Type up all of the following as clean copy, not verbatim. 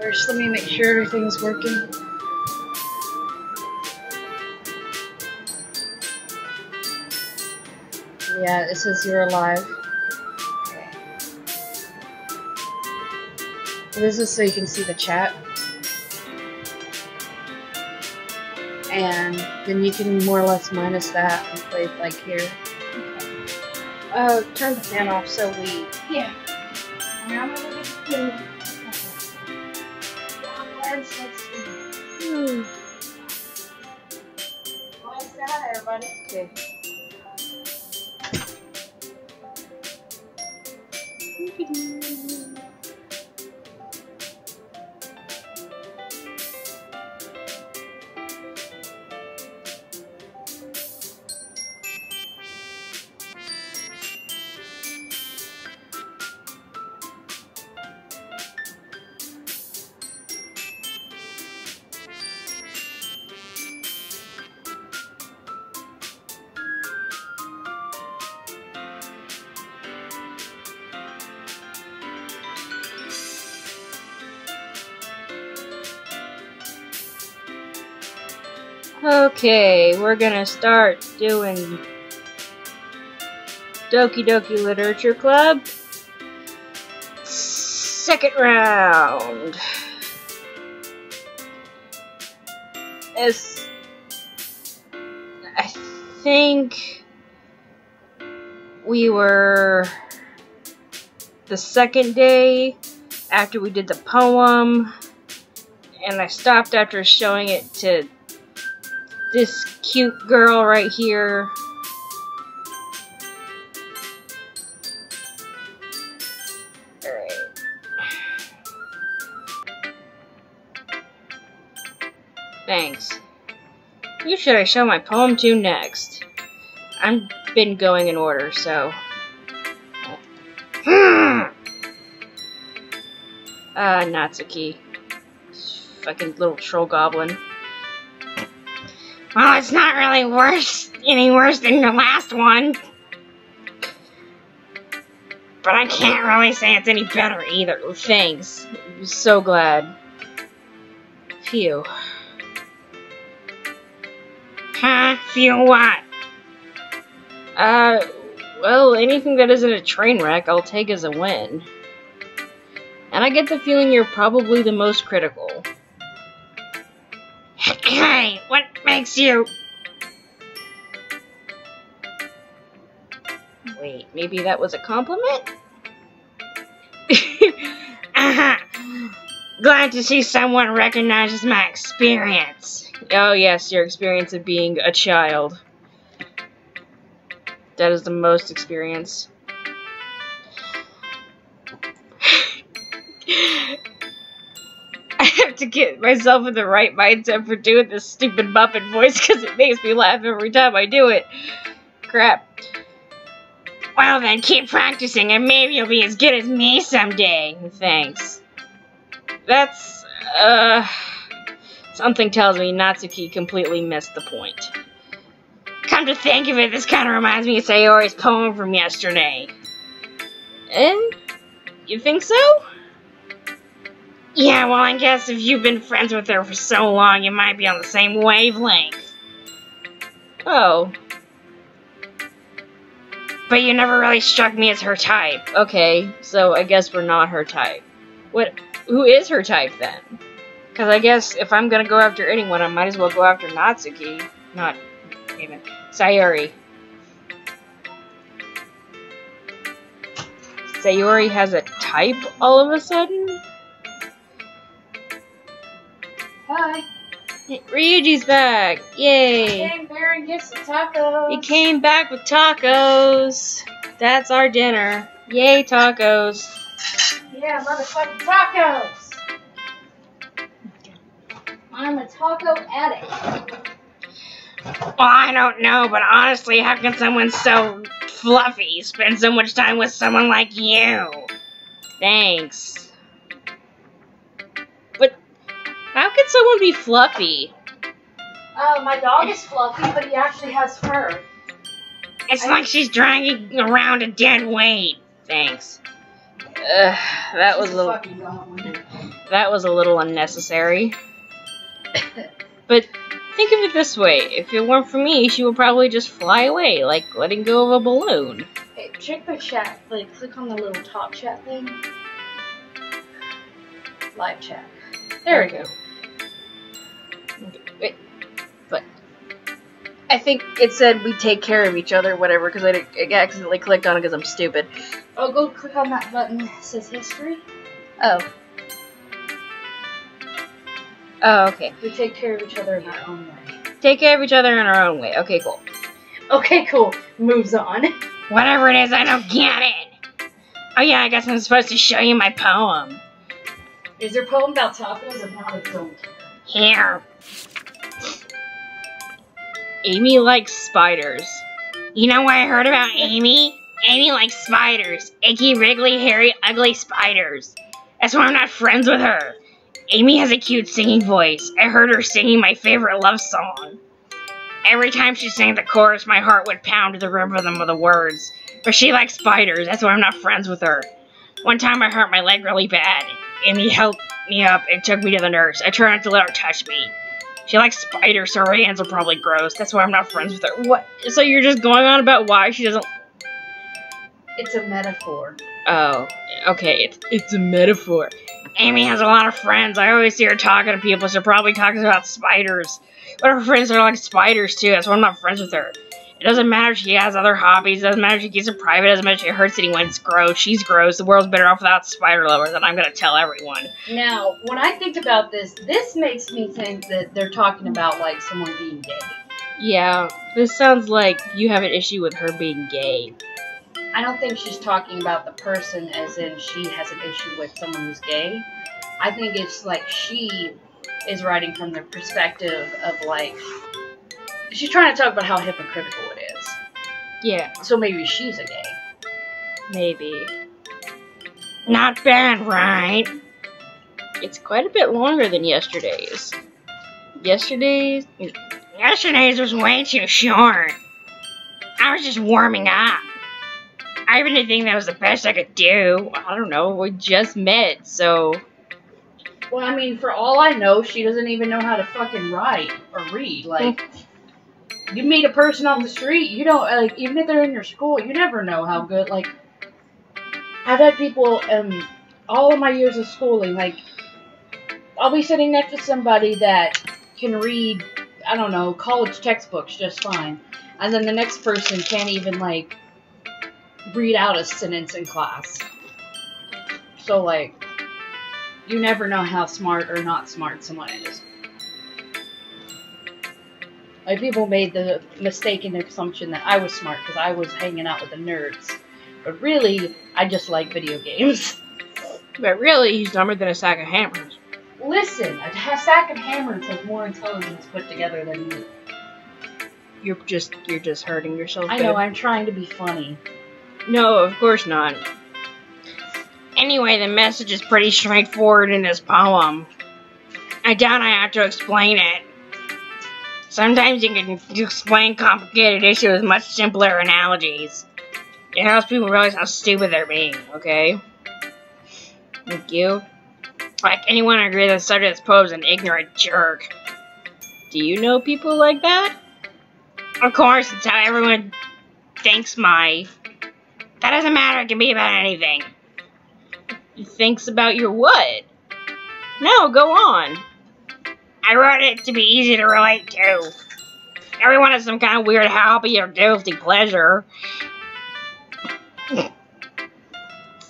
First, let me make sure everything's working. Yeah, it says you're alive. Okay. This is so you can see the chat. And then you can more or less minus that and play like here. Okay. Turn the fan off so we... Yeah. Now I'm gonna do let's see. Well, say hi, everybody. Okay. Okay, we're gonna start doing Doki Doki Literature Club. Second round. I think we were the second day after we did the poem, and I stopped after showing it to this cute girl right here. Alright. Thanks. Who should I show my poem to next? I've been going in order, so... Natsuki. Fucking little troll goblin. Well, it's not really any worse than your last one. But I can't really say it's any better either. Thanks. I'm so glad. Phew. Huh? Phew what? Well, anything that isn't a train wreck, I'll take as a win. And I get the feeling you're probably the most critical. Hey, what makes you... Wait, maybe that was a compliment? Glad to see someone recognizes my experience. Oh yes, your experience of being a child. That is the most experience. I have to get myself in the right mindset for doing this stupid Muppet voice because it makes me laugh every time I do it. Crap. Well then, keep practicing and maybe you'll be as good as me someday. Thanks. That's, something tells me Natsuki completely missed the point. Come to think of it, this kind of reminds me of Sayori's poem from yesterday. And? You think so? Yeah, well, I guess if you've been friends with her for so long, you might be on the same wavelength. Oh. But you never really struck me as her type. Okay, so I guess we're not her type. Who is her type, then? Because I guess if I'm gonna go after anyone, I might as well go after Natsuki. Not even Sayori. Sayori has a type all of a sudden? Hi. Ryuji's back! Yay! He came there and gets the tacos. He came back with tacos. That's our dinner. Yay, tacos. Yeah, motherfucking tacos. I'm a taco addict. Well, I don't know, but honestly, how can someone so fluffy spend so much time with someone like you? Thanks. But how can someone be fluffy? My dog is fluffy, but he actually has fur. It's like she's dragging around a dead weight. Thanks. That was a little... That was a little unnecessary. But think of it this way. If it weren't for me, she would probably just fly away, like letting go of a balloon. Hey, check the chat. Like, click on the little top chat thing. Live chat. There we go. Wait, but I think it said we take care of each other, whatever, because I accidentally clicked on it because I'm stupid. Oh, go click on that button that says history. Oh. Oh, okay. We take care of each other in our own way. Take care of each other in our own way. Okay, cool. Okay, cool. Moves on. Whatever it is, I don't get it. Oh yeah, I guess I'm supposed to show you my poem. Is your poem about tacos or not? I don't care. Here. Amy likes spiders. You know what I heard about Amy? Amy likes spiders. Icky, wriggly, hairy, ugly spiders. That's why I'm not friends with her. Amy has a cute singing voice. I heard her singing my favorite love song. Every time she sang the chorus, my heart would pound to the rhythm of the words. But she likes spiders. That's why I'm not friends with her. One time I hurt my leg really bad. Amy helped me up and took me to the nurse. I tried not to let her touch me. She likes spiders, so her hands are probably gross. That's why I'm not friends with her. What? So you're just going on about why she doesn't... It's a metaphor. Oh, okay. It's a metaphor. Amy has a lot of friends. I always see her talking to people, so probably talking about spiders. But her friends are like spiders, too. That's why I'm not friends with her. It doesn't matter if she has other hobbies. It doesn't matter if she keeps it private. It doesn't matter if she hurts anyone. It's gross. She's gross. The world's better off without spider lovers, and I'm going to tell everyone. Now, when I think about this, this makes me think that they're talking about, like, someone being gay. Yeah, this sounds like you have an issue with her being gay. I don't think she's talking about the person as in she has an issue with someone who's gay. I think it's like she is writing from the perspective of, like, she's trying to talk about how hypocritical it is. Yeah. So maybe she's a gay. Maybe. Not bad, right? It's quite a bit longer than yesterday's. Yesterday's was way too short. I was just warming up. I even didn't think that was the best I could do. I don't know, we just met, so... Well, I mean, for all I know, she doesn't even know how to fucking write or read. Like, you meet a person on the street, you don't, like, even if they're in your school, you never know how good, like... I've had people, all of my years of schooling, like, I'll be sitting next to somebody that can read, I don't know, college textbooks just fine. And then the next person can't even, like, read out a sentence in class. So, like, you never know how smart or not smart someone is. Like, people made the mistaken assumption that I was smart because I was hanging out with the nerds. But really, I just like video games. But really, he's dumber than a sack of hammers. Listen, a sack of hammers has more intelligence put together than me. You're just hurting yourself. I know, I'm trying to be funny. No, of course not. Anyway, the message is pretty straightforward in this poem. I doubt I have to explain it. Sometimes you can explain complicated issues with much simpler analogies. It helps people realize how stupid they're being, okay? Thank you. Like, anyone agree that the subject of this poem is an ignorant jerk? Do you know people like that? Of course, it's how everyone thinks my... That doesn't matter, it can be about anything. Thinks about your what? No, go on. I wrote it to be easy to relate to. Everyone has some kind of weird hobby or guilty pleasure.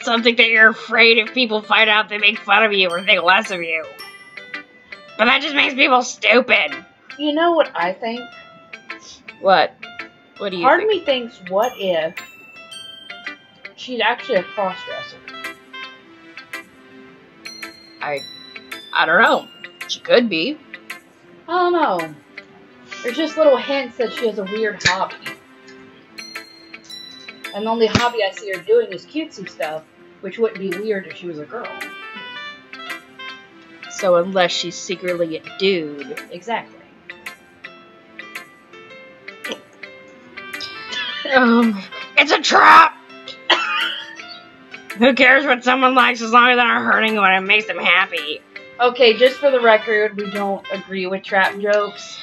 Something that you're afraid if people find out they make fun of you or think less of you. But that just makes people stupid. You know what I think? What? What do you Part think? of me thinks, what if she's actually a cross-dresser? I don't know. She could be. I don't know. There's just little hints that she has a weird hobby. And the only hobby I see her doing is cutesy stuff, which wouldn't be weird if she was a girl. So unless she's secretly a dude. Exactly. It's a trap! Who cares what someone likes as long as they're not hurting them and it makes them happy? Okay, just for the record, we don't agree with trap jokes,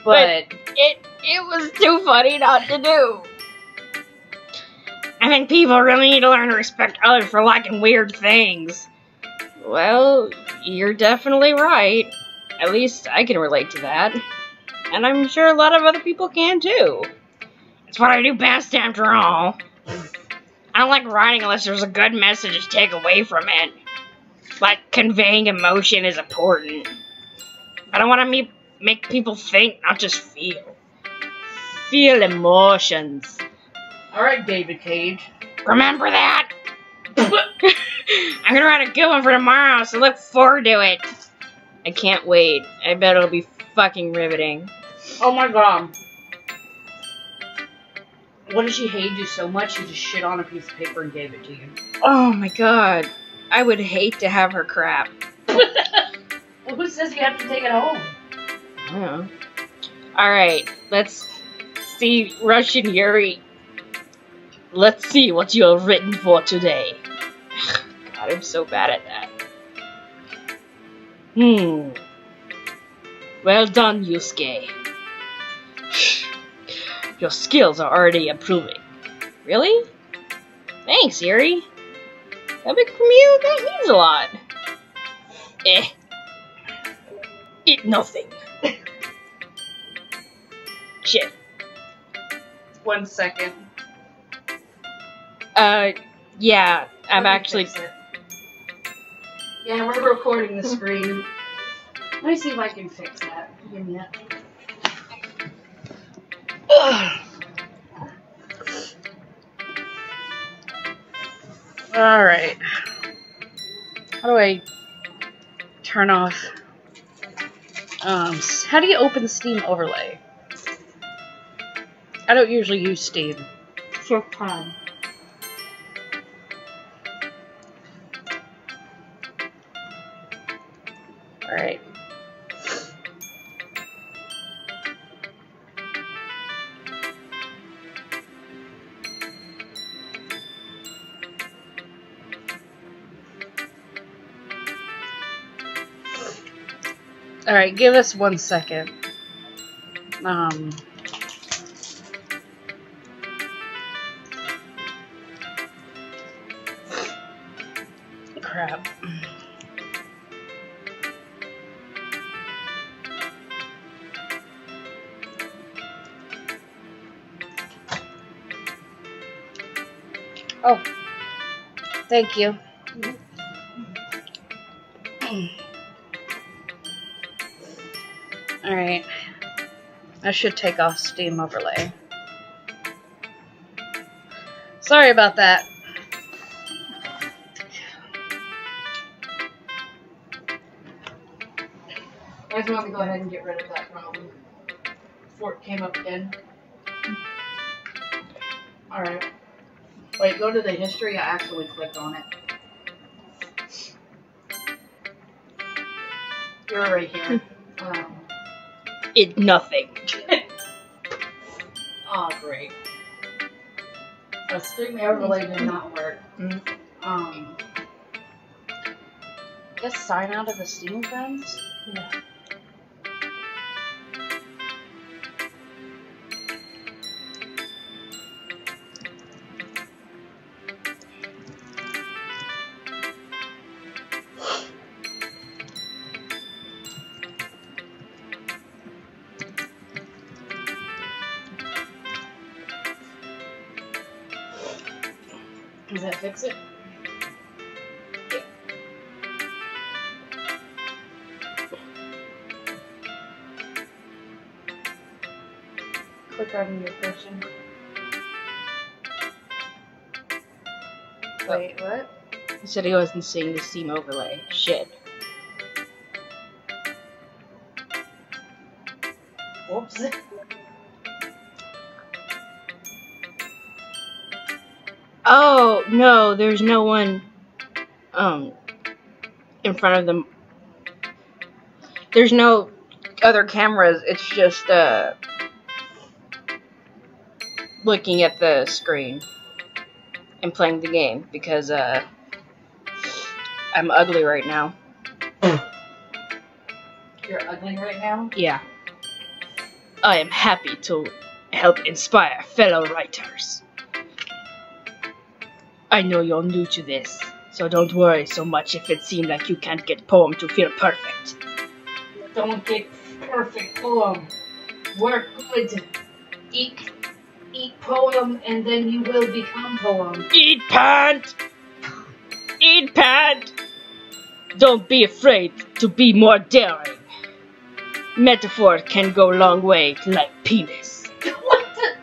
but It was too funny not to do. I think people really need to learn to respect others for liking weird things. Well, you're definitely right. At least I can relate to that. And I'm sure a lot of other people can too. It's what I do best after all. I don't like writing unless there's a good message to take away from it. Like, conveying emotion is important. But I want to make people think, not just feel. Feel emotions. alright, David Cage. Remember that? I'm gonna write a good one for tomorrow, so look forward to it. I can't wait. I bet it'll be fucking riveting. Oh my god. What if she hated you so much she just shit on a piece of paper and gave it to you? Oh my god. I would hate to have her crap. Well, who says you have to take it home? I don't know. Alright, let's see Russian Yuri. Let's see what you have written for today. God, I'm so bad at that. Well done, Yusuke. Your skills are already improving. Really? Thanks, Yuri. Coming from you, that means a lot. It nothing. Shit. 1 second. Yeah, I'm actually... Fix it. Yeah, we're recording the screen. Let me see if I can fix that. Give me that. Alright. How do I turn off? How do you open Steam Overlay? I don't usually use Steam. Sure time. Alright. Alright, give us 1 second. Crap. Oh, thank you. Alright. I should take off Steam Overlay. Sorry about that. I just want to go ahead and get rid of that problem before it came up again. Alright. Wait, go to the history. I actually clicked on it. You're right here. It nothing. Oh, great. The Steam Overlay did not work. I guess sign out of the Steam friends? Yeah. Does that fix it? Yeah. Click on your person. Oh. Wait, what? He said he wasn't seeing the Steam Overlay. Shit. Whoops. Oh, no, there's no one, in front of them. There's no other cameras, it's just, looking at the screen and playing the game, because, I'm ugly right now. You're ugly right now? Yeah. I am happy to help inspire fellow writers. I know you're new to this, so don't worry so much if it seems like you can't get poem to feel perfect. Don't get perfect poem. Work good. Eat poem, and then you will become poem. Eat pant! Eat pant! Don't be afraid to be more daring. Metaphor can go a long way, like penis. What the?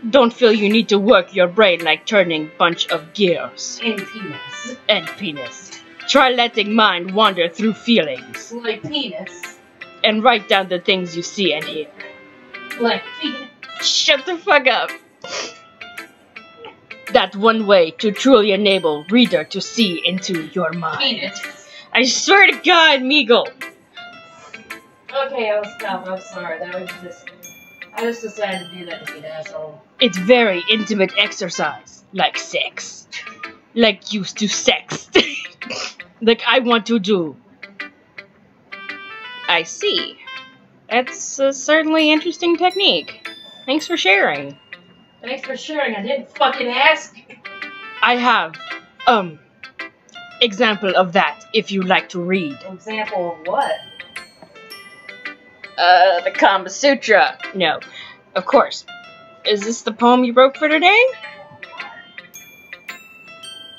Don't feel you need to work your brain like turning bunch of gears. And penis. And penis. Try letting mind wander through feelings. Like penis. And write down the things you see and hear. Like penis. Shut the fuck up. That one way to truly enable reader to see into your mind. Penis. I swear to God, Meagle. Okay, I'll stop. I'm sorry. That was just... I just decided to do that to be an asshole. It's very intimate exercise. Like sex. Like used to sex. Like I want to do. I see. That's a certainly interesting technique. Thanks for sharing. Thanks for sharing. I didn't fucking ask. I have, example of that if you like to read. Example of what? The Kama Sutra. No, of course. Is this the poem you wrote for today?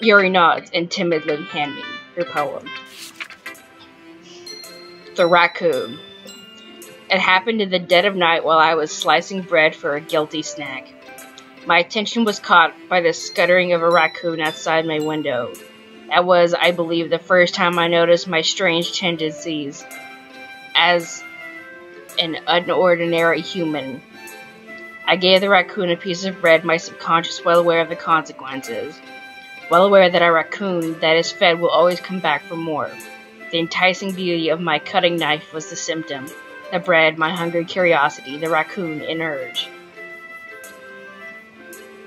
Yuri nods and timidly hand me your poem. The Raccoon. It happened in the dead of night while I was slicing bread for a guilty snack. My attention was caught by the scuttering of a raccoon outside my window. That was, I believe, the first time I noticed my strange tendencies as an unordinary human. I gave the raccoon a piece of bread, my subconscious well aware of the consequences. Well aware that a raccoon that is fed will always come back for more. The enticing beauty of my cutting knife was the symptom. The bread, my hungry curiosity, the raccoon, an urge.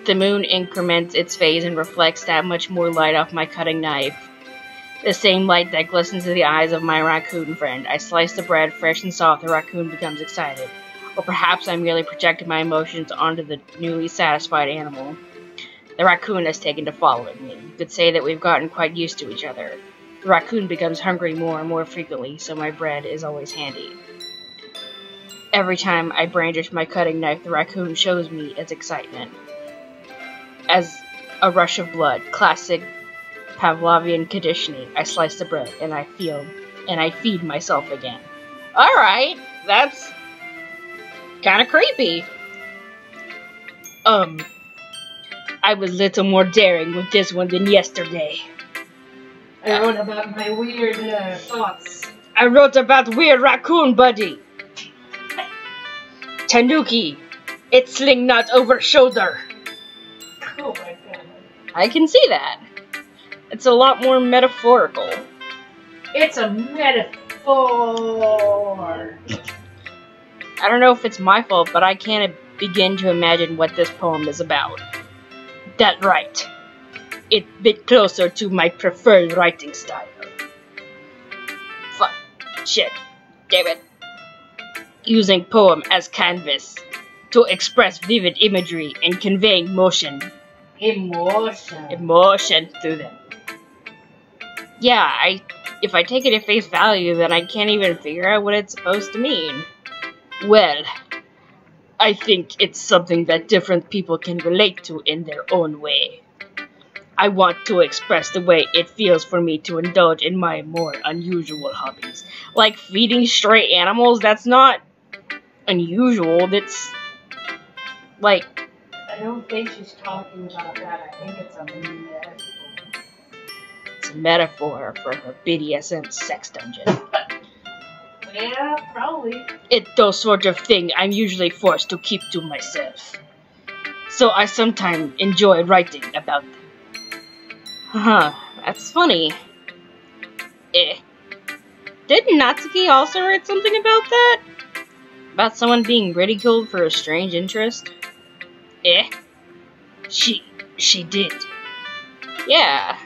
The moon increments its phase and reflects that much more light off my cutting knife. The same light that glistens in the eyes of my raccoon friend. I slice the bread, fresh and soft, the raccoon becomes excited. Or perhaps I merely projected my emotions onto the newly satisfied animal. The raccoon has taken to following me. You could say that we've gotten quite used to each other. The raccoon becomes hungry more and more frequently, so my bread is always handy. Every time I brandish my cutting knife, the raccoon shows me its excitement. As a rush of blood, classic Pavlovian conditioning, I slice the bread and I feed myself again. Alright, that's kinda creepy. I was a little more daring with this one than yesterday. I wrote about my weird thoughts. I wrote about weird raccoon buddy. Tanuki, it's sling not over shoulder. Oh my god. I can see that. It's a lot more metaphorical. It's a metaphor. I don't know if it's my fault, but I can't begin to imagine what this poem is about. That right. It's a bit closer to my preferred writing style. Fuck. Shit. Damn it. Using poem as canvas to express vivid imagery and conveying motion. Emotion through them. Yeah, if I take it at face value, then I can't even figure out what it's supposed to mean. Well, I think it's something that different people can relate to in their own way. I want to express the way it feels for me to indulge in my more unusual hobbies. Like feeding stray animals, that's not unusual, that's like... I don't think she's talking about that. I think it's a metaphor. It's a metaphor for her BDSM sex dungeon. Yeah, probably. It's those sort of thing I'm usually forced to keep to myself. So I sometimes enjoy writing about them. Huh, that's funny. Didn't Natsuki also write something about that? About someone being ridiculed for a strange interest? She did. Yeah.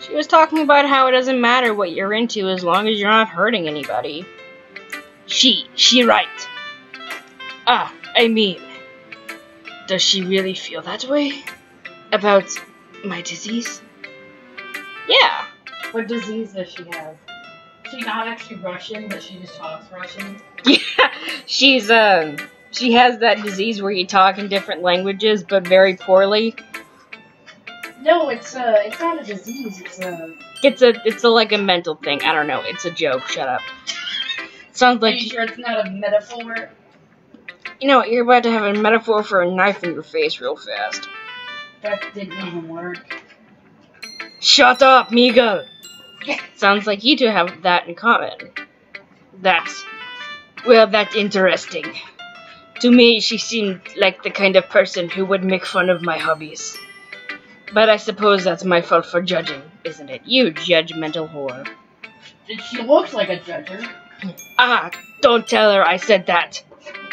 She was talking about how it doesn't matter what you're into as long as you're not hurting anybody. She right. I mean, does she really feel that way? About my disease? Yeah. What disease does she have? She's not actually Russian, but she just talks Russian. Yeah, she has that disease where you talk in different languages, but very poorly. No, it's not a disease. It's a like a mental thing. I don't know. It's a joke. Shut up. Sounds Are like you sure it's not a metaphor? you know you're about to have a metaphor for a knife in your face real fast. That didn't even work. Shut up, Miga. Sounds like you two have that in common. That's interesting. To me, she seemed like the kind of person who would make fun of my hobbies. But I suppose that's my fault for judging, isn't it? You judgmental whore. She looks like a judger. Don't tell her I said that.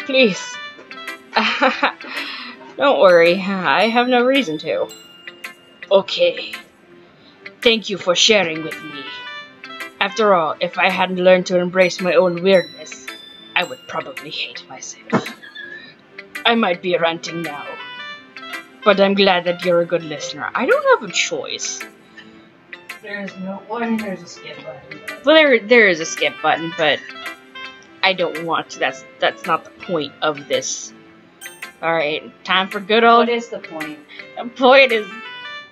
Please. Don't worry, I have no reason to. Okay. Thank you for sharing with me. After all, if I hadn't learned to embrace my own weirdness, I would probably hate myself. I might be ranting now. But I'm glad that you're a good listener. I don't have a choice. There's a skip button. Well, there is a skip button, but I don't want to. That's not the point of this. Alright, time for good old... What is the point? The point is,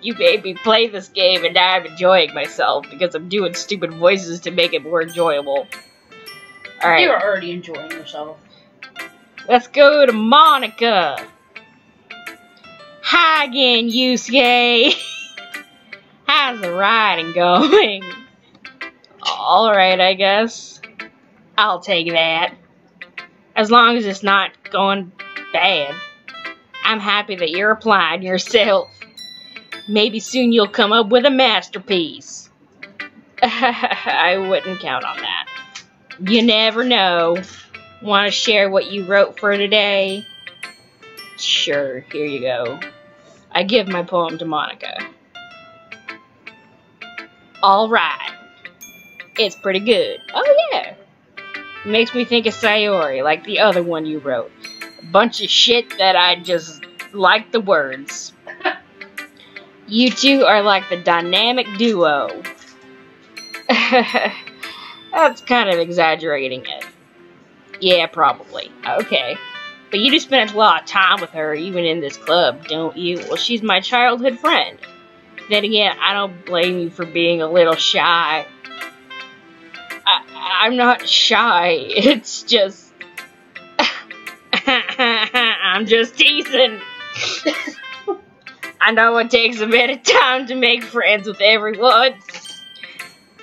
you made me play this game, and now I'm enjoying myself, because I'm doing stupid voices to make it more enjoyable. Alright. You're already enjoying yourself. Let's go to Monica! Hi again, Yusuke! How's the riding going? Alright, I guess. I'll take that. As long as it's not going bad. I'm happy that you're applying yourself. Maybe soon you'll come up with a masterpiece. I wouldn't count on that. You never know. Want to share what you wrote for today? Sure, here you go. I give my poem to Monica. Alright. It's pretty good. Oh yeah. It makes me think of Sayori, like the other one you wrote. A bunch of shit that I just like the words. You two are like the dynamic duo. That's kind of exaggerating it. Yeah, probably. Okay. But you do spend a lot of time with her, even in this club, don't you? Well, she's my childhood friend. Then again, I don't blame you for being a little shy. I'm not shy. It's just... I'm just teasing. I know it takes a bit of time to make friends with everyone.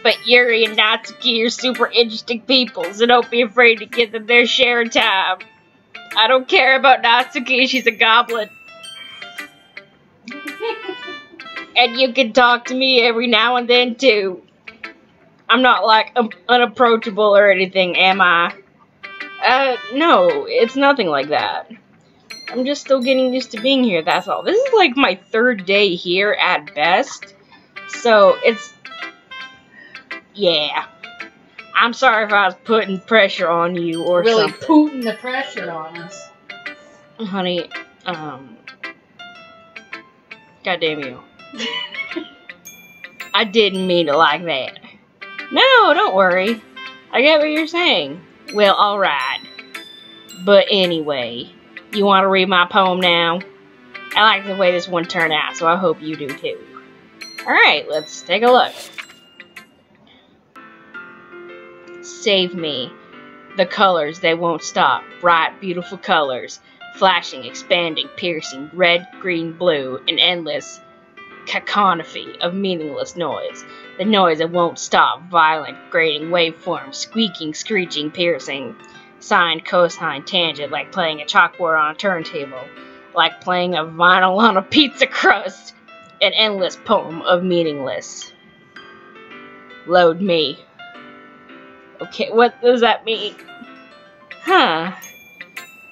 But Yuri and Natsuki are super interesting people, so don't be afraid to give them their share of time. I don't care about Natsuki, she's a goblin. And you can talk to me every now and then, too. I'm not, like, unapproachable or anything, am I? No, it's nothing like that. I'm just still getting used to being here, that's all. This is, like, my third day here at best. So, it's... Yeah. I'm sorry if I was putting pressure on you or really something. Really putting the pressure on us. Honey, goddamn you. I didn't mean it like that. No, don't worry. I get what you're saying. Well, alright. But anyway, you want to read my poem now? I like the way this one turned out, so I hope you do too. Alright, let's take a look. Save me. The colors, they won't stop. Bright, beautiful colors. Flashing, expanding, piercing, red, green, blue, an endless cacophony of meaningless noise. The noise that won't stop. Violent, grating waveforms, squeaking, screeching, piercing. Sine, cosine, tangent, like playing a chalkboard on a turntable. Like playing a vinyl on a pizza crust. An endless poem of meaningless. Load me. Okay, what does that mean? Huh.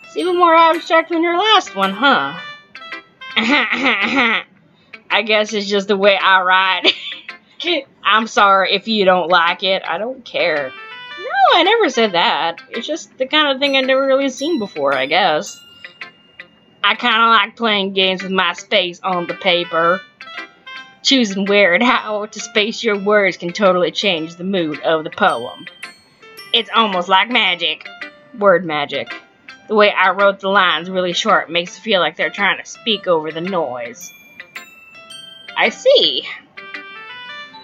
It's even more abstract than your last one, huh? I guess it's just the way I write. I'm sorry if you don't like it. I don't care. No, I never said that. It's just the kind of thing I've never really seen before, I guess. I kind of like playing games with my space on the paper. Choosing where and how to space your words can totally change the mood of the poem. It's almost like magic. Word magic. The way I wrote the lines really short makes it feel like they're trying to speak over the noise. I see.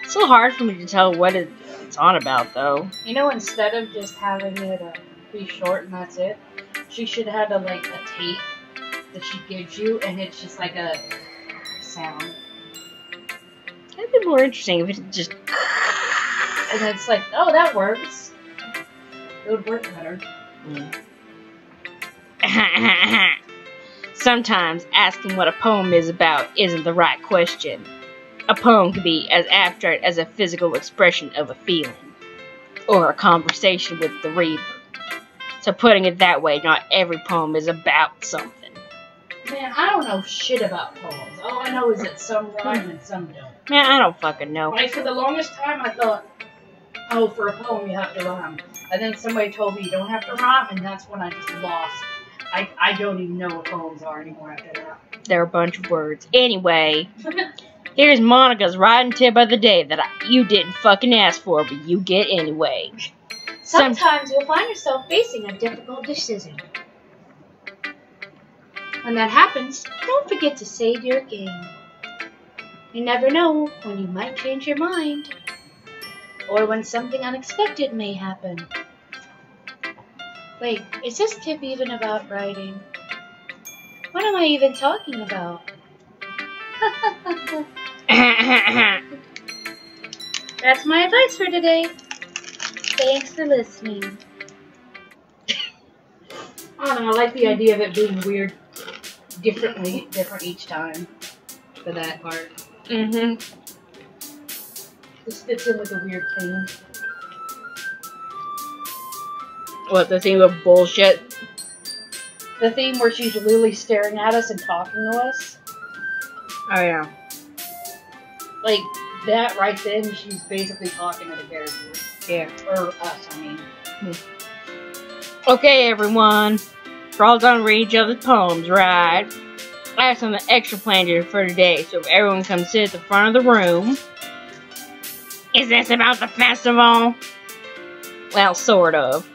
It's so hard for me to tell what it's on about, though. You know, instead of just having it be short and that's it, she should have a tape that she gives you, and it's just like a sound. That'd be more interesting if it just... And it's like, oh, that works. It would work better. Sometimes asking what a poem is about isn't the right question. A poem can be as abstract as a physical expression of a feeling, or a conversation with the reader. So putting it that way, not every poem is about something. Man, I don't know shit about poems. All I know is that some rhyme and some don't. Man, I don't fucking know. Like, for the longest time, I thought, oh, for a poem you have to rhyme. And then somebody told me you don't have to rhyme, and that's when I just lost. I don't even know what poems are anymore after that. They're a bunch of words. Anyway, here's Monica's writing tip of the day that you didn't fucking ask for, but you get anyway. Sometimes you'll find yourself facing a difficult decision. When that happens, don't forget to save your game. You never know when you might change your mind, or when something unexpected may happen. Wait, is this tip even about writing? What am I even talking about? That's my advice for today. Thanks for listening. I don't know, I like the idea of it being weird, different each time, for that part. This fits in with a weird theme. What, the theme of bullshit? The theme where she's literally staring at us and talking to us. Oh, yeah. Like, that right then, she's basically talking to the character. Yeah. Or us, I mean. Okay, everyone. We're all gonna read each other's poems, right? I have something extra planned here for today, so if everyone can sit at the front of the room. Is this about the festival? Well, sort of.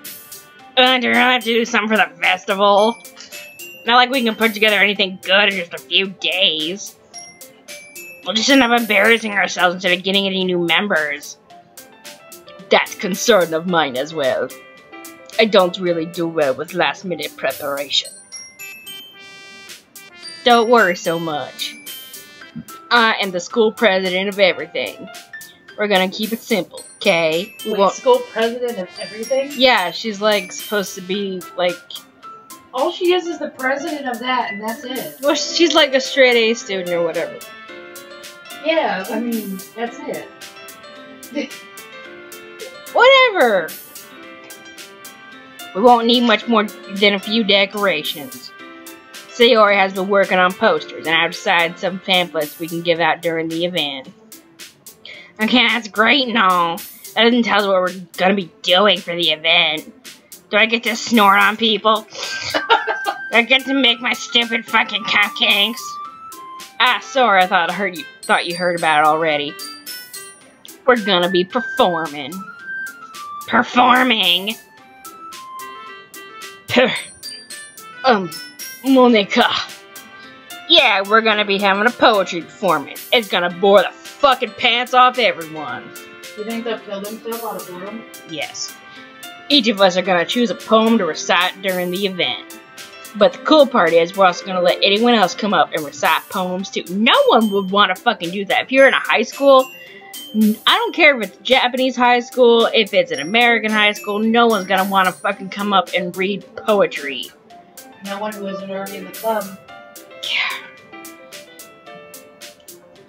Do you really have to do something for the festival? Not like we can put together anything good in just a few days. We'll just end up embarrassing ourselves instead of getting any new members. That's concern of mine as well. I don't really do well with last-minute preparation. Don't worry so much. I am the school president of everything. We're gonna keep it simple, okay? Wait, school president of everything? Yeah, she's like supposed to be like... All she is the president of that, and that's it. Well, she's like a straight A student or whatever. Yeah, I mean, that's it. Whatever! We won't need much more than a few decorations. Sayori has been working on posters, and I've decided some pamphlets we can give out during the event. Okay, that's great and all. That doesn't tell us what we're gonna be doing for the event. Do I get to snort on people? Do I get to make my stupid fucking cupcakes? Ah, sorry, I thought you heard about it already. We're gonna be performing. Performing? Monica. Yeah, we're gonna be having a poetry performance. It's gonna bore the fucking pants off everyone. You think they'll kill themselves out of boredom? Yes. Each of us are gonna choose a poem to recite during the event. But the cool part is we're also gonna let anyone else come up and recite poems too. No one would want to fucking do that. If you're in a high school, I don't care if it's Japanese high school, if it's an American high school, no one's gonna want to fucking come up and read poetry. No one who isn't already in the club.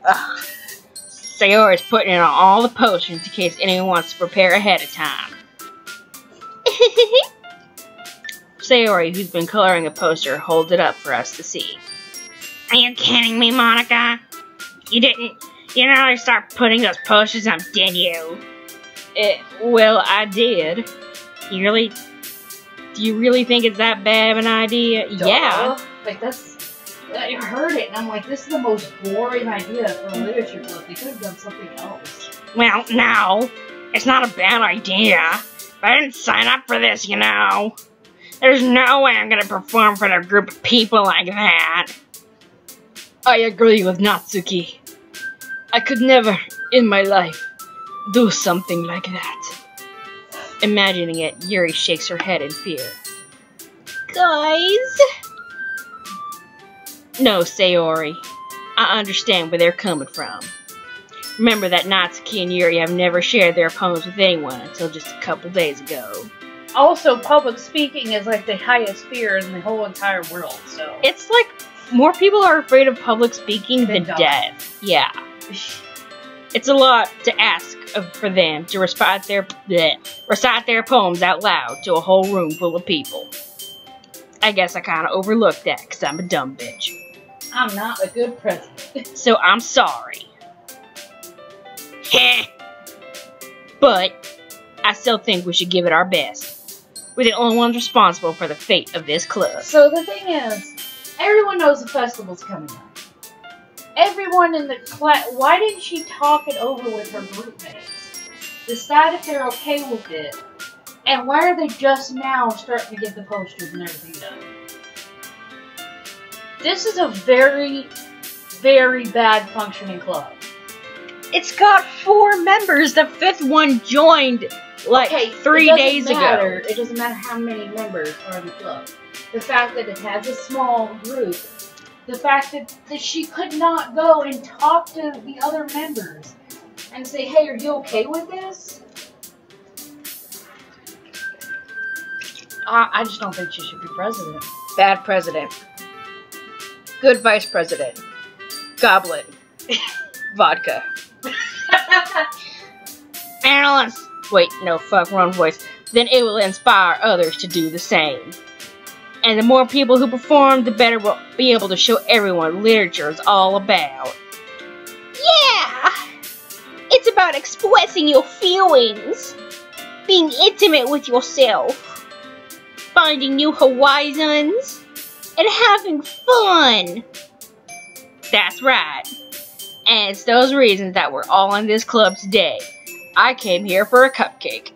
Ugh. Sayori's putting in all the potions in case anyone wants to prepare ahead of time. Sayori, who's been coloring a poster, holds it up for us to see. Are you kidding me, Monica? You didn't really start putting those posters up, did you? Well, I did. Do you really think it's that bad of an idea? Duh. Yeah. Like, I heard it, and I'm like, this is the most boring idea for a literature club. They could have done something else. Well, no. It's not a bad idea. But I didn't sign up for this, you know. There's no way I'm gonna perform for a group of people like that. I agree with Natsuki. I could never, in my life, do something like that. Imagining it, Yuri shakes her head in fear. Guys? No, Sayori. I understand where they're coming from. Remember that Natsuki and Yuri have never shared their poems with anyone until just a couple days ago. Also, public speaking is like the highest fear in the whole entire world, so... It's like, more people are afraid of public speaking than die. death. Yeah. It's a lot to ask for them to recite their poems out loud to a whole room full of people. I guess I kind of overlooked that because I'm a dumb bitch. I'm not a good president. So I'm sorry. Heh. But I still think we should give it our best. We're the only ones responsible for the fate of this club. So the thing is, everyone knows the festival's coming up. Everyone in the class, why didn't she talk it over with her group mates? Decide if they're okay with it. And why are they just now starting to get the posters and everything done? This is a very, very bad functioning club. It's got 4 members. The 5th one joined like 3 days ago. It doesn't matter how many members are in the club. The fact that it has a small group. The fact that she could not go and talk to the other members and say, hey, are you okay with this? I just don't think she should be president. Bad president. Good vice president. Goblin. Vodka. Analyst. Wait, no, fuck, wrong voice. Then it will inspire others to do the same. And the more people who perform, the better we'll be able to show everyone what literature is all about. Yeah! It's about expressing your feelings, being intimate with yourself, finding new horizons, and having fun. That's right. And it's those reasons that we're all in this club today. I came here for a cupcake.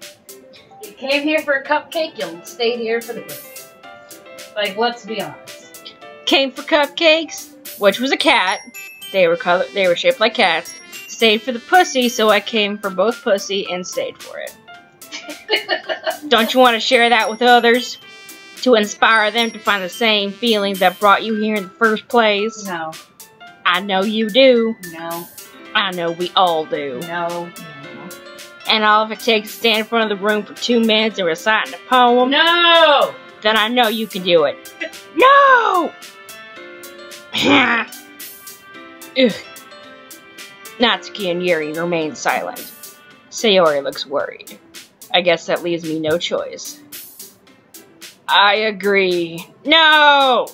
You came here for a cupcake, you'll stay here for the pussy. Like, let's be honest. Came for cupcakes, which was a cat. They were shaped like cats. Stayed for the pussy, so I came for both pussy and stayed for it. Don't you want to share that with others? To inspire them to find the same feelings that brought you here in the first place? No. I know you do. No. I know we all do. No. And all if it takes to stand in front of the room for 2 minutes and recite a poem? No! Then I know you can do it. No! Ugh. Natsuki and Yuri remain silent. Sayori looks worried. I guess that leaves me no choice. I agree. No!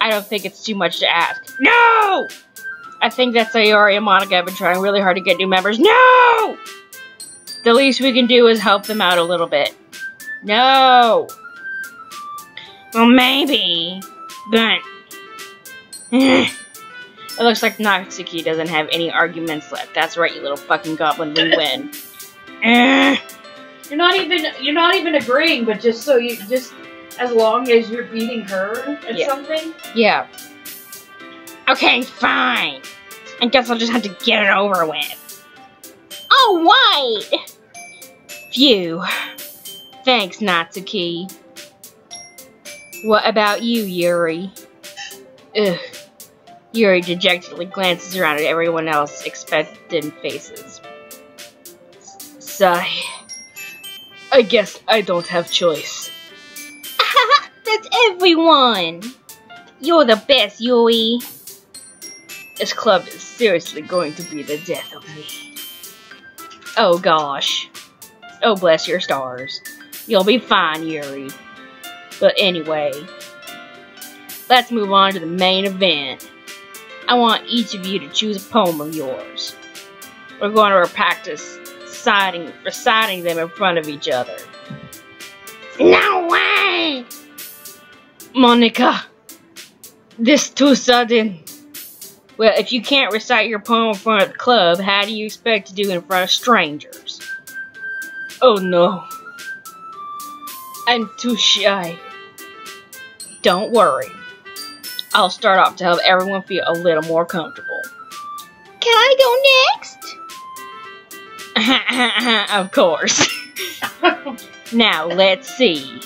I don't think it's too much to ask. No! I think that Sayori and Monica have been trying really hard to get new members. No! The least we can do is help them out a little bit. No! Well, maybe, but... It looks like Natsuki doesn't have any arguments left. That's right, you little fucking goblin, we win. You're not even agreeing, but just as long as you're beating her at something. Yeah. Okay, fine. I guess I'll just have to get it over with. Oh, wait! Phew. Thanks, Natsuki. What about you, Yuri? Ugh. Yuri dejectedly glances around at everyone else's expectant faces. Sigh. I guess I don't have choice. That's everyone! You're the best, Yuri. This club is seriously going to be the death of me. Oh gosh. Oh bless your stars. You'll be fine, Yuri. But anyway, let's move on to the main event. I want each of you to choose a poem of yours. We're going to practice reciting them in front of each other. No way! Monica, this too sudden. Well, if you can't recite your poem in front of the club, how do you expect to do it in front of strangers? Oh no. I'm too shy. Don't worry. I'll start off to help everyone feel a little more comfortable. Can I go next? Of course. Now, let's see.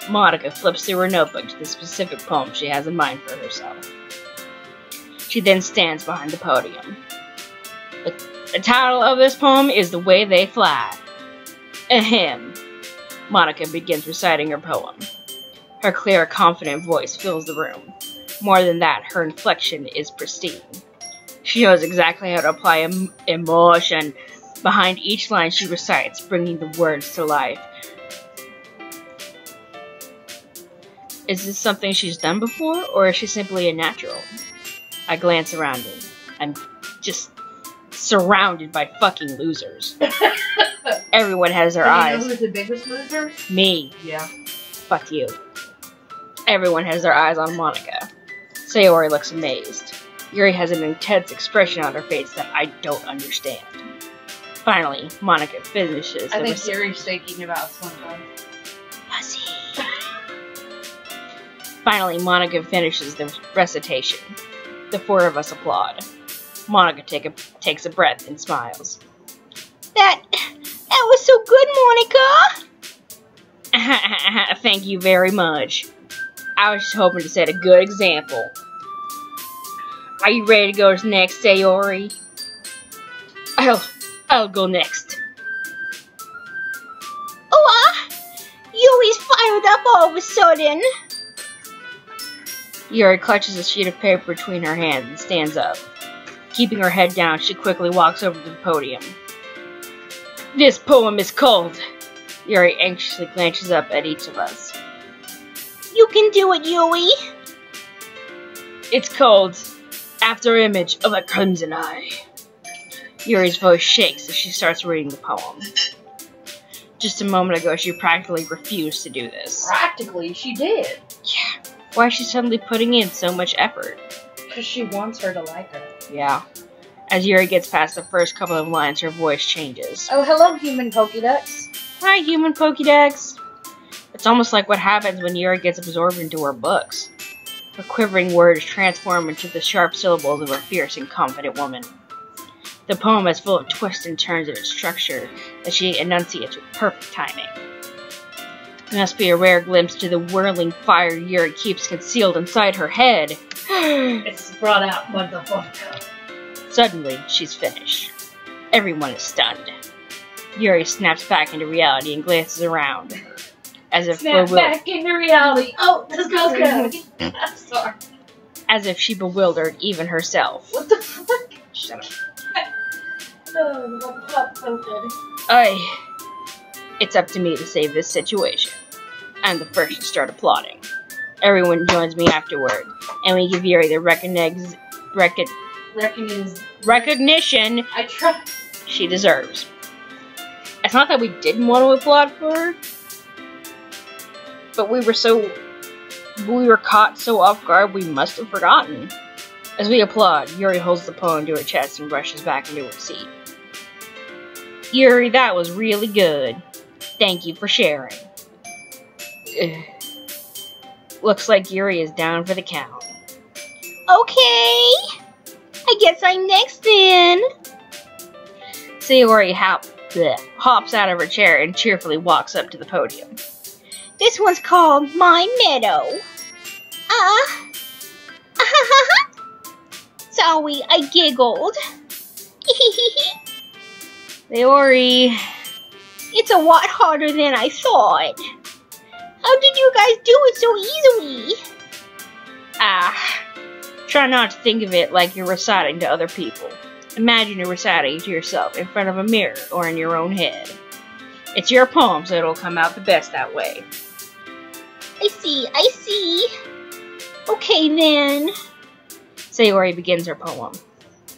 Monica flips through her notebook to the specific poem she has in mind for herself. She then stands behind the podium. The title of this poem is The Way They Fly. Ahem. Monica begins reciting her poem. Her clear, confident voice fills the room. More than that, her inflection is pristine. She knows exactly how to apply emotion behind each line she recites, bringing the words to life. Is this something she's done before, or is she simply a natural? I glance around me. I'm just surrounded by fucking losers. Everyone has their eyes. You know who's the biggest loser? Me. Yeah. Fuck you. Everyone has their eyes on Monica. Sayori looks amazed. Yuri has an intense expression on her face that I don't understand. Finally, Monica finishes. I think Yuri's thinking about something. Pussy. Finally, Monica finishes the recitation. The four of us applaud. Monica takes a breath and smiles. That was so good, Monica! Thank you very much. I was just hoping to set a good example. Are you ready to go next, Sayori? I'll go next. Oh, Yui's fired up all of a sudden. Yuri clutches a sheet of paper between her hands and stands up. Keeping her head down, she quickly walks over to the podium. This poem is called... Yuri anxiously glances up at each of us. You can do it, Yui. It's called After Image of a Crimson Eye. Yuri's voice shakes as she starts reading the poem. Just a moment ago, she practically refused to do this. Practically, she did. Yeah. Why is she suddenly putting in so much effort? Because she wants her to like her. Yeah. As Yuri gets past the first couple of lines, her voice changes. Oh, hello, human Pokédex. Hi, human Pokédex. It's almost like what happens when Yuri gets absorbed into her books. Her quivering words transform into the sharp syllables of a fierce and confident woman. The poem is full of twists and turns in its structure that she enunciates with perfect timing. It must be a rare glimpse to the whirling fire Yuri keeps concealed inside her head. It's brought out, motherfucker. Suddenly, she's finished. Everyone is stunned. Yuri snaps back into reality and glances around. As if Snap back into reality. Oh, this goes good. I'm sorry. As if she bewildered even herself. What the fuck? Shut up. Oh, that's so good. It's up to me to save this situation. I'm the first to start applauding. Everyone joins me afterward, and we give Yuri the recognition I try. she deserves. It's not that we didn't want to applaud for her, but we were caught so off guard we must have forgotten. As we applaud, Yuri holds the poem to her chest and rushes back into her seat. Yuri, that was really good. Thank you for sharing. Looks like Yuri is down for the count. Okay. I guess I'm next then. Sayori hops out of her chair and cheerfully walks up to the podium. This one's called My Meadow. Sorry, I giggled. Sayori. It's a lot harder than I thought. How did you guys do it so easily? Try not to think of it like you're reciting to other people. Imagine you're reciting to yourself in front of a mirror or in your own head. It's your poem, so it'll come out the best that way. I see. Okay then. Sayori begins her poem.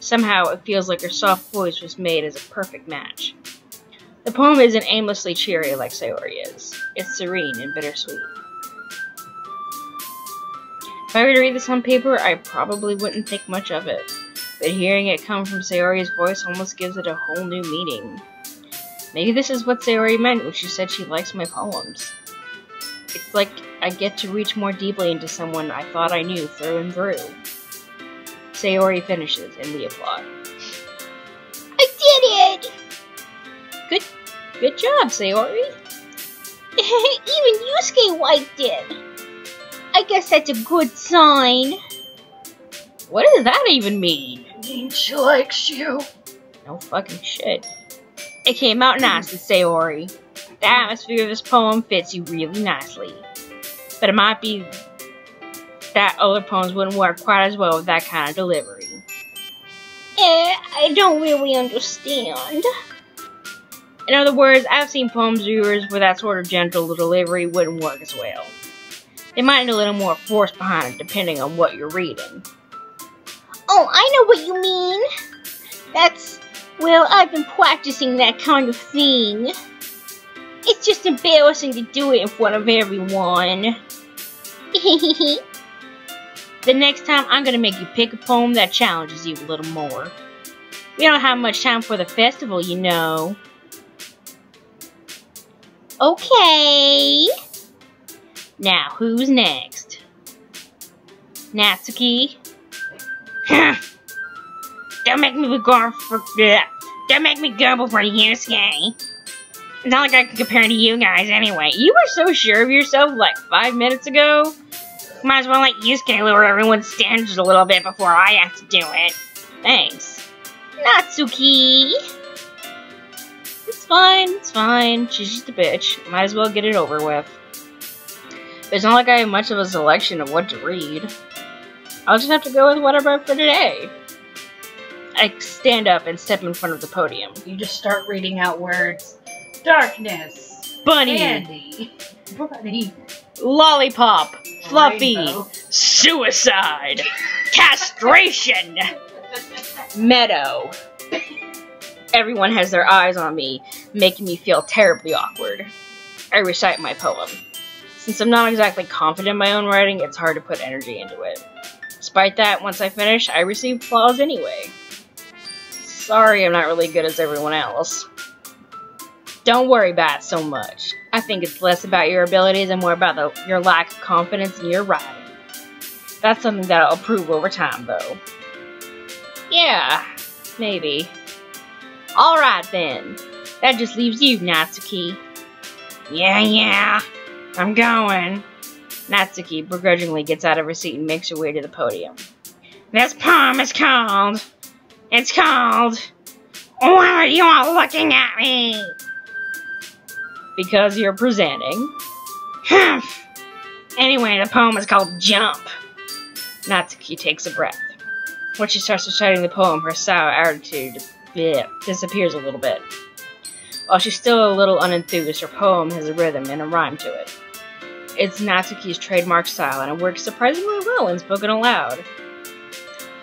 Somehow, it feels like her soft voice was made as a perfect match. The poem isn't aimlessly cheery like Sayori is. It's serene and bittersweet. If I were to read this on paper, I probably wouldn't think much of it. But hearing it come from Sayori's voice almost gives it a whole new meaning. Maybe this is what Sayori meant when she said she likes my poems. It's like I get to reach more deeply into someone I thought I knew through and through. Sayori finishes, and we applaud. I did it! Good job, Sayori. Even Yusuke liked it. I guess that's a good sign. What does that even mean? It means she likes you. No fucking shit. It came out nicely, Sayori. The atmosphere of this poem fits you really nicely. But it might be that other poems wouldn't work quite as well with that kind of delivery. I don't really understand. In other words, I've seen poems of yours where that sort of gentle delivery wouldn't work as well. They might need a little more force behind it depending on what you're reading. Oh, I know what you mean. Well, I've been practicing that kind of thing. It's just embarrassing to do it in front of everyone. The next time, I'm gonna make you pick a poem that challenges you a little more. We don't have much time for the festival, you know. Okay. Now, who's next? Natsuki? Don't make me go before Yusuke. It's not like I can compare to you guys anyway. You were so sure of yourself like 5 minutes ago. Might as well let Yusuke lower everyone's standards a little bit before I have to do it. Thanks. Natsuki! It's fine. She's just a bitch. Might as well get it over with. But it's not like I have much of a selection of what to read. I'll just have to go with what I wrote for today. I stand up and step in front of the podium. You just start reading out words. Darkness. Bunny. Candy. Bunny. Lollipop. Fluffy. Rainbow. Suicide. Castration. Meadow. Everyone has their eyes on me, making me feel terribly awkward. I recite my poem. Since I'm not exactly confident in my own writing, it's hard to put energy into it. Despite that, once I finish, I receive applause anyway. Sorry I'm not really good as everyone else. Don't worry about it so much. I think it's less about your abilities and more about your lack of confidence in your writing. That's something that I'll improve over time, though. Yeah, maybe. Alright then. That just leaves you, Natsuki. Yeah, I'm going. Natsuki begrudgingly gets out of her seat and makes her way to the podium. This poem is called... It's called... Why are you all looking at me? Because you're presenting. Anyway, the poem is called Jump. Natsuki takes a breath. When she starts reciting the poem, her sour attitude disappears a little bit. While she's still a little unenthused, her poem has a rhythm and a rhyme to it. It's Natsuki's trademark style, and it works surprisingly well when spoken aloud.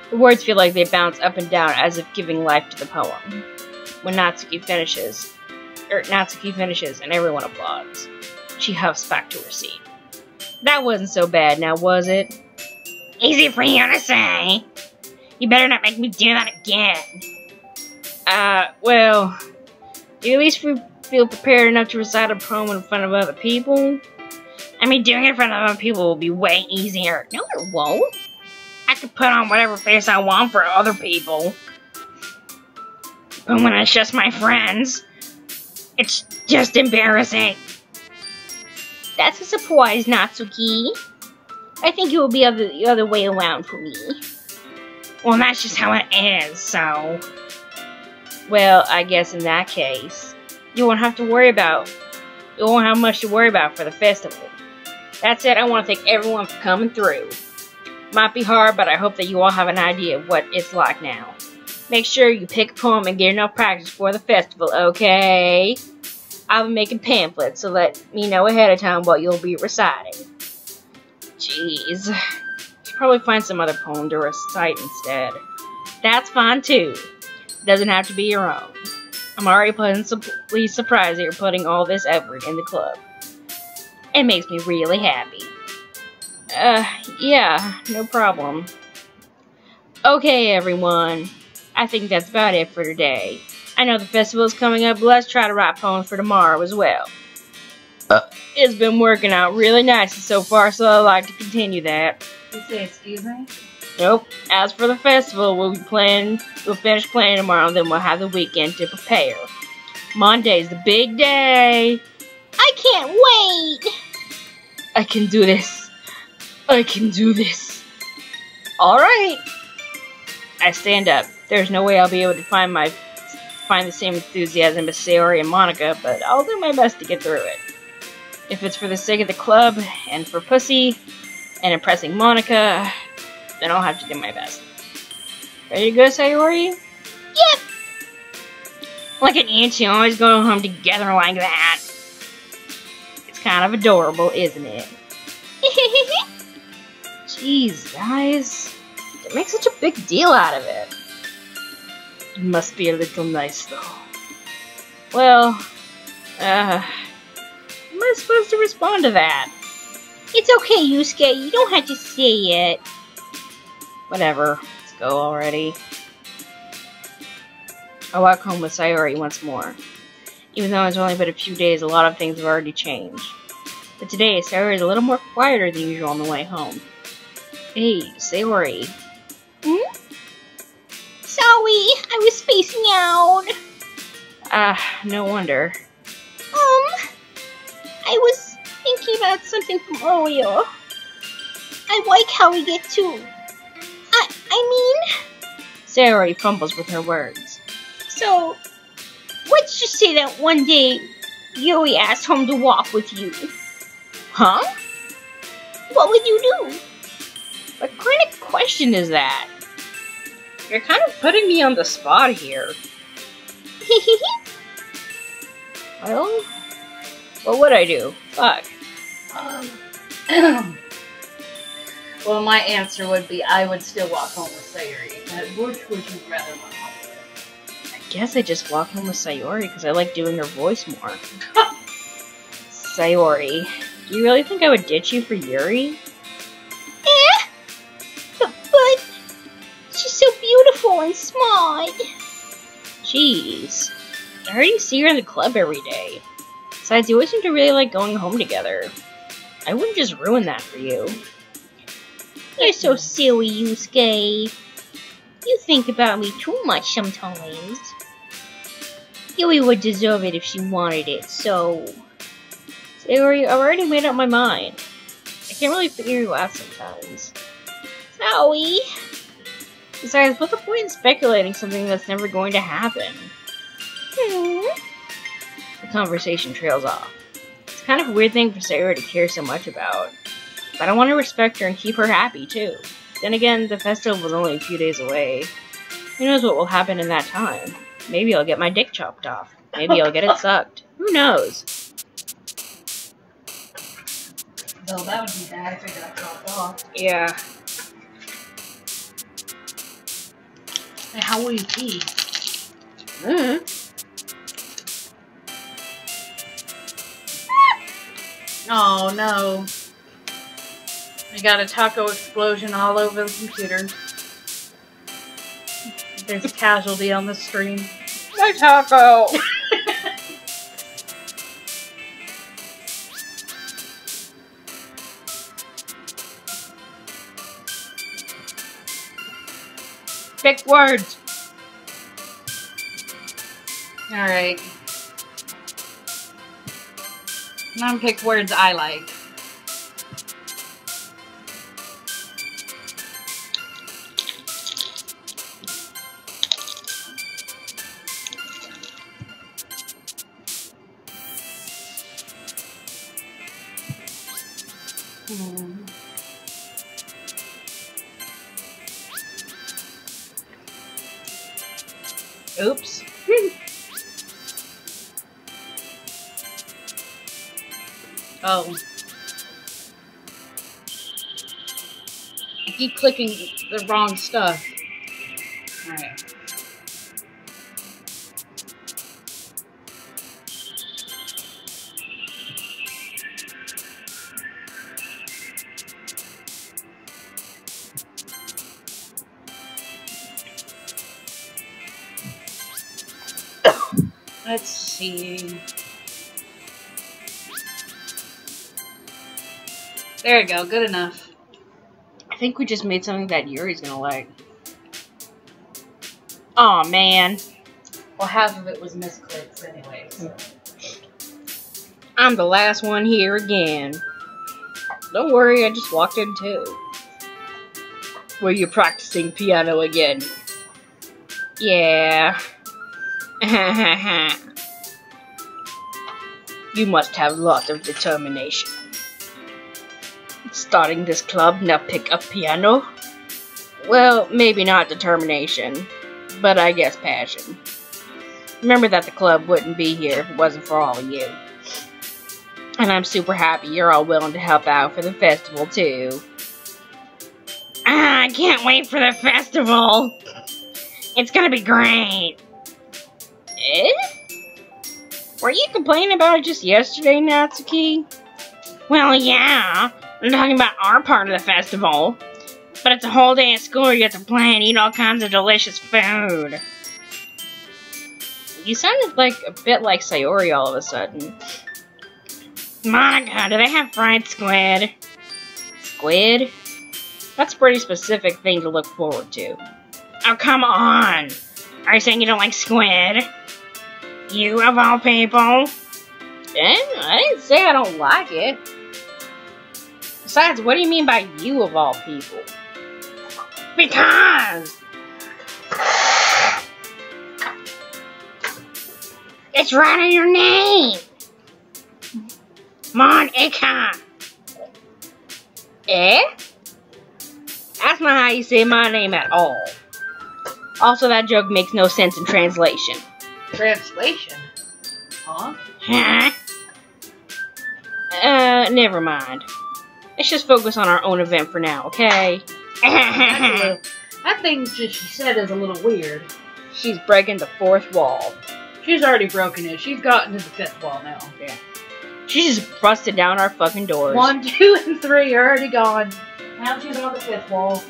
The words feel like they bounce up and down as if giving life to the poem. When Natsuki finishes and everyone applauds, she huffs back to her seat. That wasn't so bad, now was it? Easy for you to say. You better not make me do that again. Well, do you at least feel prepared enough to recite a poem in front of other people? I mean, doing it in front of other people will be way easier. No, it won't. I could put on whatever face I want for other people. But when it's just my friends, it's just embarrassing. That's a surprise, Natsuki. I think it will be the other way around for me. Well, that's just how it is, so... Well, I guess in that case, you won't have much to worry about for the festival. That's it, I want to thank everyone for coming through. Might be hard, but I hope that you all have an idea of what it's like now. Make sure you pick a poem and get enough practice for the festival, okay? I'll be making pamphlets, so let me know ahead of time what you'll be reciting. Jeez. Should probably find some other poem to recite instead. That's fine too. Doesn't have to be your own. I'm already pleasantly surprised that you're putting all this effort in the club. It makes me really happy. Yeah, no problem. Okay, everyone. I think that's about it for today. I know the festival's coming up, but let's try to write poems for tomorrow as well. It's been working out really nicely so far, so I'd like to continue that. You say excuse me? Nope. As for the festival, we'll finish planning tomorrow, then we'll have the weekend to prepare. Monday's the big day. I can't wait! I can do this. I can do this. Alright. I stand up. There's no way I'll be able to find the same enthusiasm as Sayori and Monica, but I'll do my best to get through it. If it's for the sake of the club, and for Pussy, and impressing Monica, then I'll have to do my best. Ready to go, Sayori? Yep! Look at you two always going home together like that. It's kind of adorable, isn't it? Jeez, guys. Don't make such a big deal out of it. It must be a little nice, though. Well, how am I supposed to respond to that? It's okay, Yusuke. You don't have to say it. Whatever. Let's go already. I walk home with Sayori once more. Even though it's only been a few days, a lot of things have already changed. But today, Sayori is a little more quieter than usual on the way home. Hey, Sayori. Sorry, I was spacing out. No wonder. I was thinking about something from earlier. I like how we get to... I mean... Sayori fumbles with her words. So, let's just say that one day, Yuri asked home to walk with you. Huh? What would you do? What kind of question is that? You're kind of putting me on the spot here. Well, what would I do? Fuck. Well, my answer would be I would still walk home with Sayori. Which would you rather walk home with? I guess I just walk home with Sayori because I like doing her voice more. Sayori, do you really think I would ditch you for Yuri? But she's so beautiful and smart. Jeez. I already see her in the club every day. Besides, you always seem to really like going home together. I wouldn't just ruin that for you. You're so silly, Yusuke. You think about me too much sometimes. Yui would deserve it if she wanted it, so... Sayori, I've already made up my mind. I can't really figure you out sometimes. Sorry. Besides, what's the point in speculating something that's never going to happen? The conversation trails off. It's kind of a weird thing for Sayori to care so much about. But I want to respect her and keep her happy, too. Then again, the festival was only a few days away. Who knows what will happen in that time? Maybe I'll get my dick chopped off. Maybe I'll get it sucked. Who knows? No, that would be bad if I got chopped off. Yeah. Hey, how will you pee? Oh no. I got a taco explosion all over the computer. There's a casualty on the stream. My taco! Pick words! Alright. Now pick words I like. Oops. Oh. I keep clicking the wrong stuff. Alright. Let's see. There you go, good enough. I think we just made something that Yuri's gonna like. Aw, man. Well, half of it was misclicks anyway, so. I'm the last one here again. Don't worry, I just walked in too. Were you practicing piano again? Yeah. You must have lots of determination. Starting this club, now pick up piano? Well, maybe not determination, but I guess passion. Remember that the club wouldn't be here if it wasn't for all of you. And I'm super happy you're all willing to help out for the festival, too. I can't wait for the festival. It's gonna be great. Eh? Were you complaining about it just yesterday, Natsuki? Well, yeah. I'm talking about our part of the festival. But it's a whole day at school where you have to play and eat all kinds of delicious food. You sounded like a bit like Sayori all of a sudden. Monica, do they have fried squid? Squid? That's a pretty specific thing to look forward to. Oh, come on. Are you saying you don't like squid? You, of all people? I didn't say I don't like it. Besides, what do you mean by you of all people? Because it's right in your name. Monica. Eh? That's not how you say my name at all. Also, that joke makes no sense in translation. Translation? Huh? Huh? Never mind. Let's just focus on our own event for now, okay? That thing she said is a little weird. She's breaking the fourth wall. She's already broken it. She's gotten to the fifth wall now. Yeah. She just busted down our fucking doors. 1, 2, and 3 are already gone. Now she's on the fifth wall.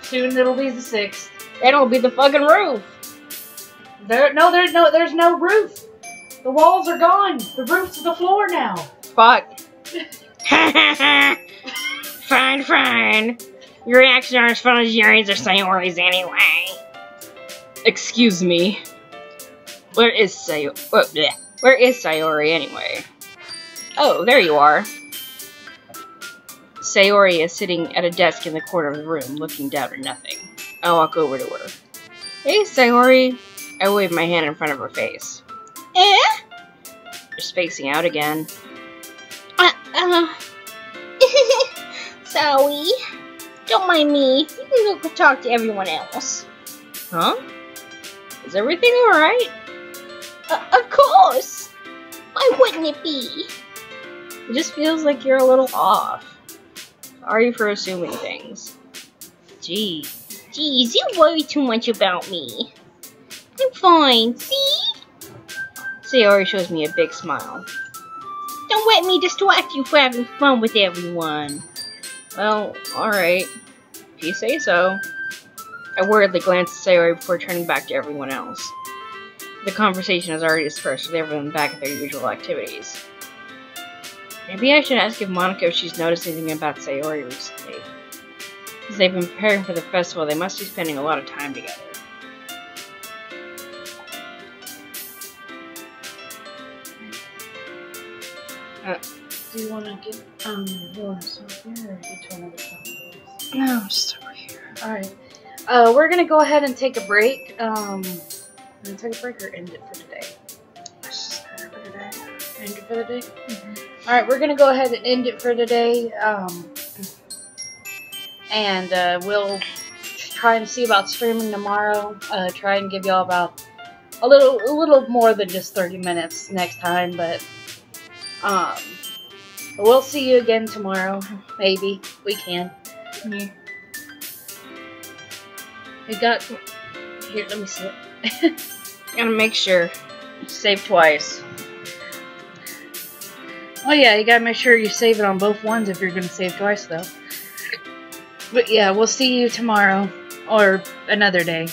Soon it'll be the sixth. It'll be the fucking roof. There's no roof. The walls are gone. The roof's the floor now. Fuck. Fine. Your reactions aren't as fun as Yuri's or Sayori's anyway. Excuse me. Where is Sayori anyway? Oh, there you are. Sayori is sitting at a desk in the corner of the room, looking down at nothing. I walk over to her. Hey, Sayori. I wave my hand in front of her face. Eh? You're spacing out again. Sorry. Don't mind me. You can go talk to everyone else. Huh? Is everything alright? Of course. Why wouldn't it be? It just feels like you're a little off. Sorry for assuming things. Geez, you worry too much about me. I'm fine, see? Sayori shows me a big smile. Don't let me distract you for having fun with everyone. Well, alright. If you say so. I worriedly glance at Sayori before turning back to everyone else. The conversation is already dispersed with everyone back at their usual activities. Maybe I should ask if Monica if she's noticed anything about Sayori recently. Since they've been preparing for the festival, they must be spending a lot of time together. Do you want to get, you want to stop here or get to another spot? No, just over here. Alright. We're gonna go ahead and take a break. Gonna take a break or end it for today? Let's just end it for today. End it for the day? Alright, we're gonna go ahead and end it for today. And we'll try and see about streaming tomorrow. Try and give y'all about a little more than just 30 minutes next time, but we'll see you again tomorrow. Maybe we can. Yeah. It got... Here, let me see it. Gotta make sure. Save twice. Oh yeah, you gotta make sure you save it on both ones if you're gonna save twice, though. But yeah, we'll see you tomorrow. Or another day.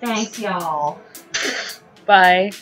Thanks, y'all. Bye.